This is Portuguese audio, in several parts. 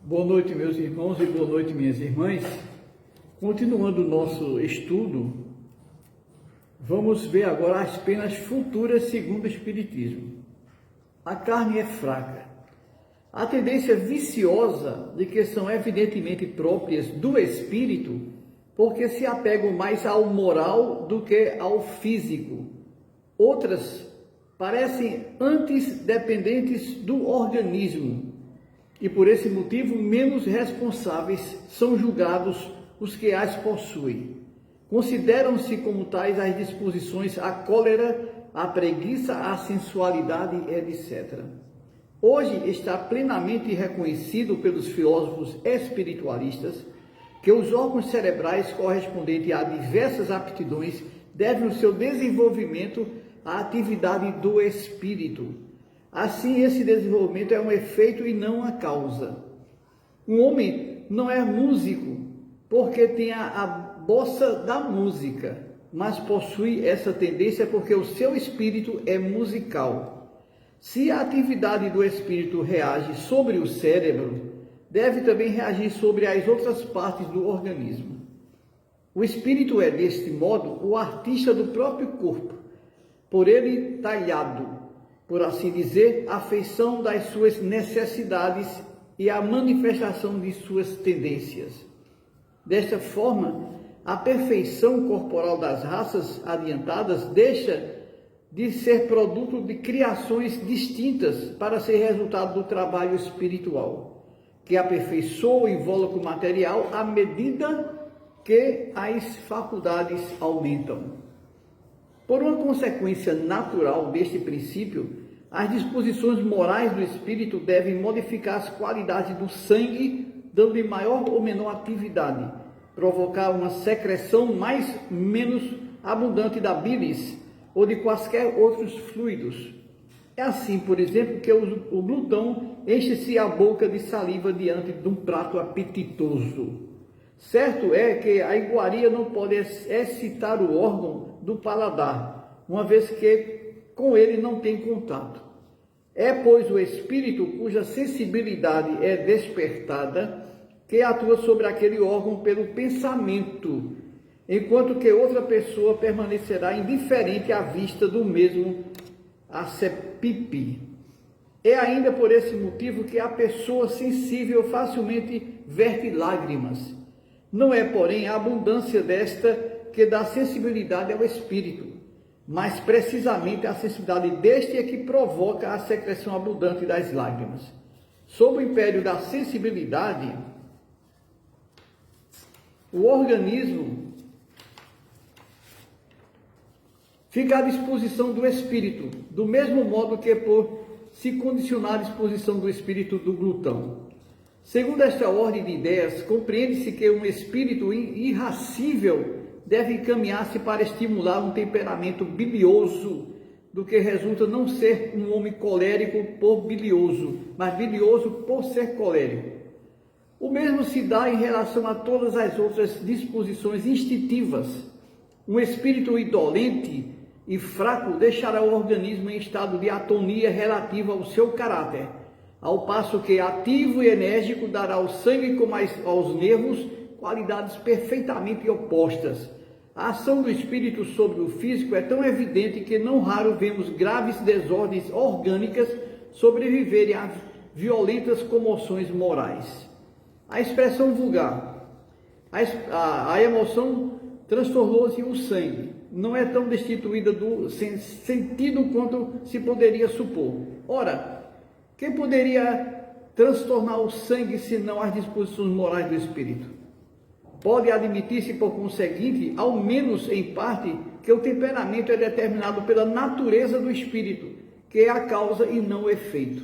Boa noite, meus irmãos, e boa noite, minhas irmãs. Continuando o nosso estudo, vamos ver agora as penas futuras segundo o Espiritismo. A carne é fraca. A tendência viciosa de que são evidentemente próprias do espírito, porque se apegam mais ao moral do que ao físico. Outras parecem antes dependentes do organismo, e por esse motivo menos responsáveis são julgados os que as possuem. Consideram-se como tais as disposições à cólera, à preguiça, à sensualidade, etc. Hoje está plenamente reconhecido pelos filósofos espiritualistas que os órgãos cerebrais correspondentes a diversas aptidões devem o seu desenvolvimento à atividade do espírito. Assim, esse desenvolvimento é um efeito e não a causa. Um homem não é músico porque tem a bossa da música, mas possui essa tendência porque o seu espírito é musical. Se a atividade do espírito reage sobre o cérebro, deve também reagir sobre as outras partes do organismo. O espírito é, deste modo, o artista do próprio corpo, por ele talhado, por assim dizer, a feição das suas necessidades e a manifestação de suas tendências. Desta forma, a perfeição corporal das raças adiantadas deixa de ser produto de criações distintas para ser resultado do trabalho espiritual, que aperfeiçoa o invólucro material à medida que as faculdades aumentam. Por uma consequência natural deste princípio, as disposições morais do espírito devem modificar as qualidades do sangue, dando-lhe maior ou menor atividade, provocar uma secreção menos abundante da bilis ou de quaisquer outros fluidos. É assim, por exemplo, que o glutão enche-se a boca de saliva diante de um prato apetitoso. Certo é que a iguaria não pode excitar o órgão do paladar, uma vez que com ele não tem contato. É, pois, o espírito cuja sensibilidade é despertada que atua sobre aquele órgão pelo pensamento, enquanto que outra pessoa permanecerá indiferente à vista do mesmo acepip. É ainda por esse motivo que a pessoa sensível facilmente verte lágrimas. Não é, porém, a abundância desta que dá sensibilidade ao espírito, mas precisamente a sensibilidade deste é que provoca a secreção abundante das lágrimas. Sob o império da sensibilidade, o organismo fica à disposição do espírito, do mesmo modo que por se condicionar à disposição do espírito do glutão. Segundo esta ordem de ideias, compreende-se que um espírito irascível deve encaminhar-se para estimular um temperamento bilioso, do que resulta não ser um homem colérico por bilioso, mas bilioso por ser colérico. O mesmo se dá em relação a todas as outras disposições instintivas. Um espírito indolente e fraco deixará o organismo em estado de atonia relativa ao seu caráter, ao passo que ativo e enérgico dará ao sangue como aos nervos qualidades perfeitamente opostas. A ação do espírito sobre o físico é tão evidente que não raro vemos graves desordens orgânicas sobreviverem a violentas comoções morais. A expressão vulgar, a emoção transtornou-se o sangue, não é tão destituída do sentido quanto se poderia supor. Ora, quem poderia transtornar o sangue senão as disposições morais do espírito? Pode admitir-se, por conseguinte, ao menos em parte, que o temperamento é determinado pela natureza do espírito, que é a causa e não o efeito.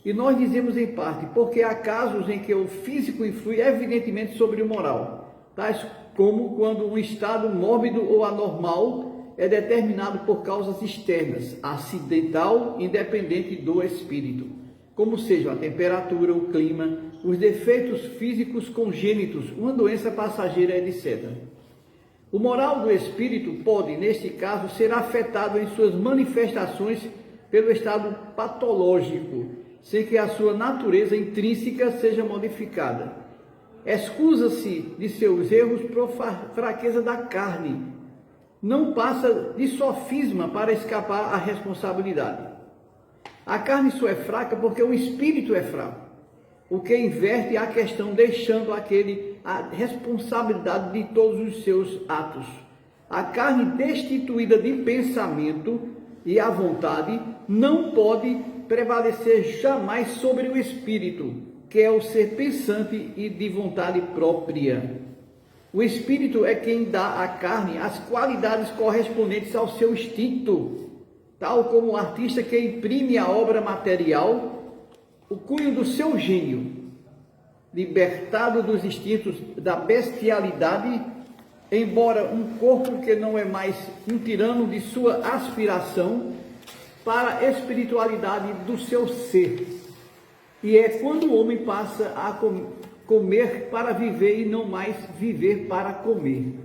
E nós dizemos em parte, porque há casos em que o físico influi evidentemente sobre o moral, tais como quando um estado mórbido ou anormal é determinado por causas externas, acidental, independente do espírito, como sejam a temperatura, o clima, os defeitos físicos congênitos, uma doença passageira, etc. O moral do espírito pode, neste caso, ser afetado em suas manifestações pelo estado patológico, sem que a sua natureza intrínseca seja modificada. Excusa-se de seus erros por fraqueza da carne. Não passa de sofisma para escapar à responsabilidade. A carne só é fraca porque o espírito é fraco, o que inverte a questão, deixando a responsabilidade de todos os seus atos. A carne destituída de pensamento e a vontade não pode prevalecer jamais sobre o espírito, que é o ser pensante e de vontade própria. O espírito é quem dá à carne as qualidades correspondentes ao seu instinto, tal como o artista que imprime a obra material, o cunho do seu gênio, libertado dos instintos da bestialidade, embora um corpo que não é mais um tirano de sua aspiração, para a espiritualidade do seu ser. E é quando o homem passa a comer para viver e não mais viver para comer.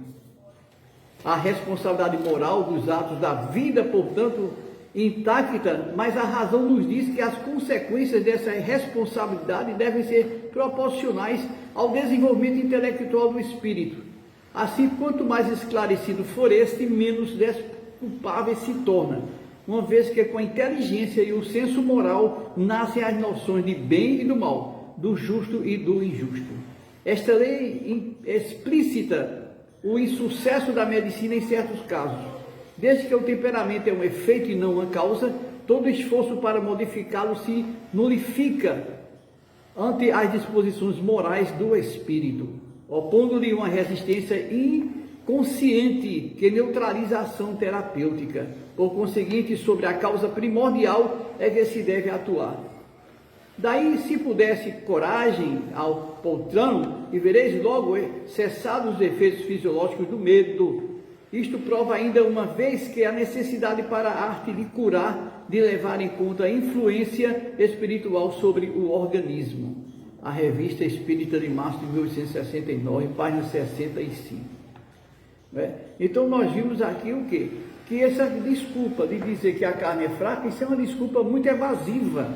A responsabilidade moral dos atos da vida, portanto, intacta, mas a razão nos diz que as consequências dessa responsabilidade devem ser proporcionais ao desenvolvimento intelectual do espírito. Assim, quanto mais esclarecido for este, menos desculpável se torna, uma vez que com a inteligência e o senso moral nascem as noções de bem e do mal, do justo e do injusto. Esta lei explícita o insucesso da medicina em certos casos. Desde que o temperamento é um efeito e não uma causa, todo esforço para modificá-lo se nulifica ante as disposições morais do espírito, opondo-lhe uma resistência inconsciente que neutraliza a ação terapêutica. Por conseguinte, sobre a causa primordial é que se deve atuar. Daí, se pudesse coragem ao poltrão, e vereis logo cessados os efeitos fisiológicos do medo. Isto prova ainda uma vez que a necessidade para a arte de curar, de levar em conta a influência espiritual sobre o organismo. A Revista Espírita de março de 1869, página 65. Então nós vimos aqui o quê? Que essa desculpa de dizer que a carne é fraca, isso é uma desculpa muito evasiva,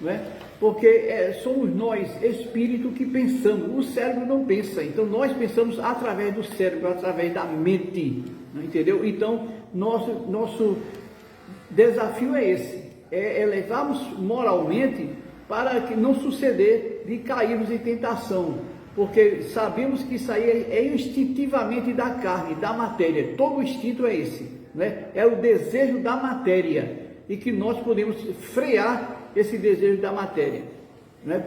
não é? Porque somos nós, espírito, que pensamos. O cérebro não pensa, então nós pensamos através do cérebro, através da mente, não entendeu? Então nosso desafio é esse, é elevarmos moralmente para que não suceder de cairmos em tentação, porque sabemos que isso aí é instintivamente da carne, da matéria. Todo instinto é esse, né? É o desejo da matéria, e que nós podemos frear esse desejo da matéria, né?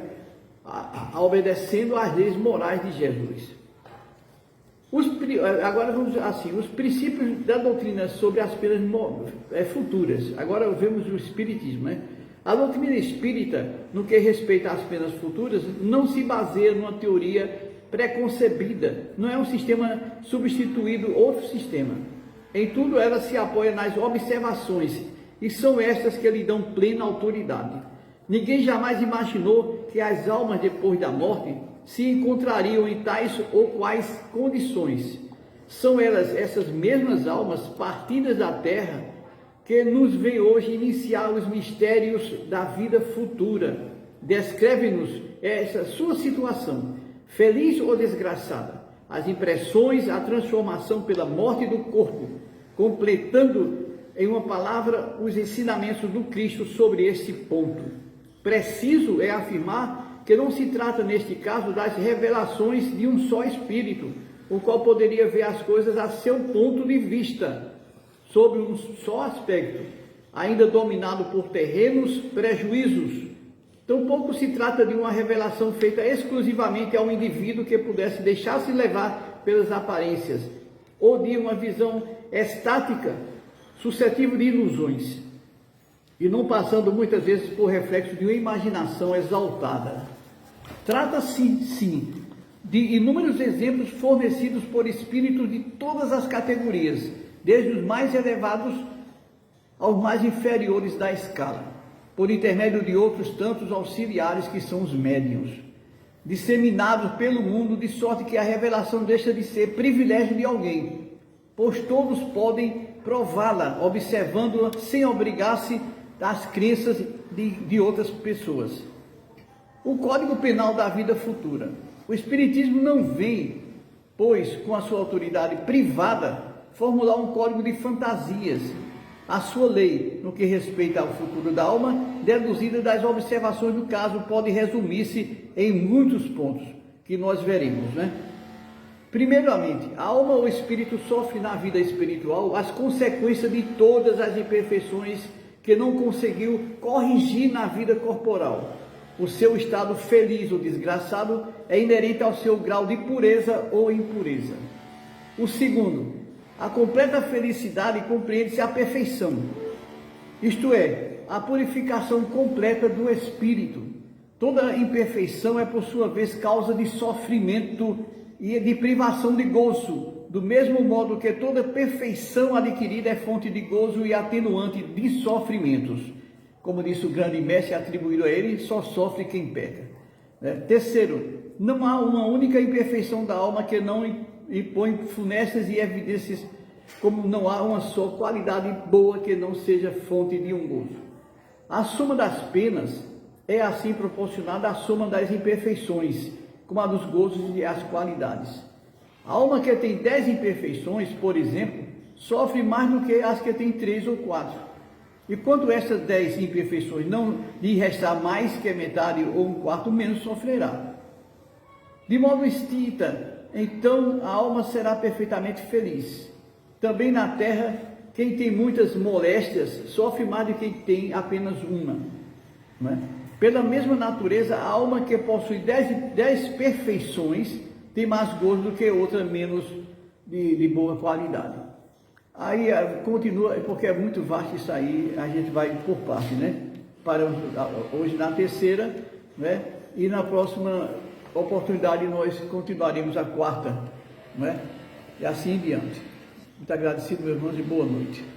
Obedecendo às leis morais de Jesus. Agora vamos assim, os princípios da doutrina sobre as penas futuras. Agora vemos o espiritismo, né? A doutrina espírita, no que respeita às penas futuras, não se baseia numa teoria preconcebida, não é um sistema substituído outro sistema. Em tudo ela se apoia nas observações, e são estas que lhe dão plena autoridade. Ninguém jamais imaginou que as almas depois da morte se encontrariam em tais ou quais condições. São elas, essas mesmas almas partidas da terra, que nos vem hoje iniciar os mistérios da vida futura. Descreve-nos essa sua situação, feliz ou desgraçada, as impressões, a transformação pela morte do corpo, completando em uma palavra os ensinamentos do Cristo sobre esse ponto. Preciso é afirmar que não se trata neste caso das revelações de um só espírito, o qual poderia ver as coisas a seu ponto de vista, sobre um só aspecto, ainda dominado por terrenos prejuízos. Tampouco se trata de uma revelação feita exclusivamente ao indivíduo que pudesse deixar-se levar pelas aparências, ou de uma visão estática, suscetível de ilusões, e não passando muitas vezes por reflexo de uma imaginação exaltada. Trata-se, sim, de inúmeros exemplos fornecidos por espíritos de todas as categorias, desde os mais elevados aos mais inferiores da escala, por intermédio de outros tantos auxiliares que são os médiuns, disseminados pelo mundo, de sorte que a revelação deixa de ser privilégio de alguém, pois todos podem prová-la, observando-a sem obrigar-se das crenças de outras pessoas. O Código Penal da Vida Futura. O Espiritismo não vem, pois, com a sua autoridade privada, formular um código de fantasias. A sua lei, no que respeita ao futuro da alma, deduzida das observações do caso, pode resumir-se em muitos pontos que nós veremos, né? Primeiramente, a alma ou espírito sofre na vida espiritual as consequências de todas as imperfeições que não conseguiu corrigir na vida corporal. O seu estado feliz ou desgraçado é inerente ao seu grau de pureza ou impureza. O segundo, a completa felicidade compreende-se a perfeição, isto é, a purificação completa do espírito. Toda imperfeição é, por sua vez, causa de sofrimento e de privação de gozo, do mesmo modo que toda perfeição adquirida é fonte de gozo e atenuante de sofrimentos. Como disse o grande mestre atribuído a ele, só sofre quem peca. Terceiro, não há uma única imperfeição da alma que não impõe funestas e evidências, como não há uma só qualidade boa que não seja fonte de um gozo. A soma das penas é assim proporcionada à soma das imperfeições, como a dos gozos e as qualidades. A alma que tem 10 imperfeições, por exemplo, sofre mais do que as que tem 3 ou 4. E quando essas 10 imperfeições não lhe restar mais que metade ou um quarto, menos sofrerá. De modo extinta, então a alma será perfeitamente feliz. Também na terra, quem tem muitas moléstias sofre mais do que quem tem apenas uma. Não é? Pela mesma natureza, a alma que possui 10 perfeições tem mais gozo do que outra menos de boa qualidade. Aí continua, porque é muito vasto isso aí, a gente vai por parte, né? Hoje na terceira, né? E na próxima oportunidade nós continuaremos a quarta, né? E assim em diante. Muito agradecido, meus irmãos, e boa noite.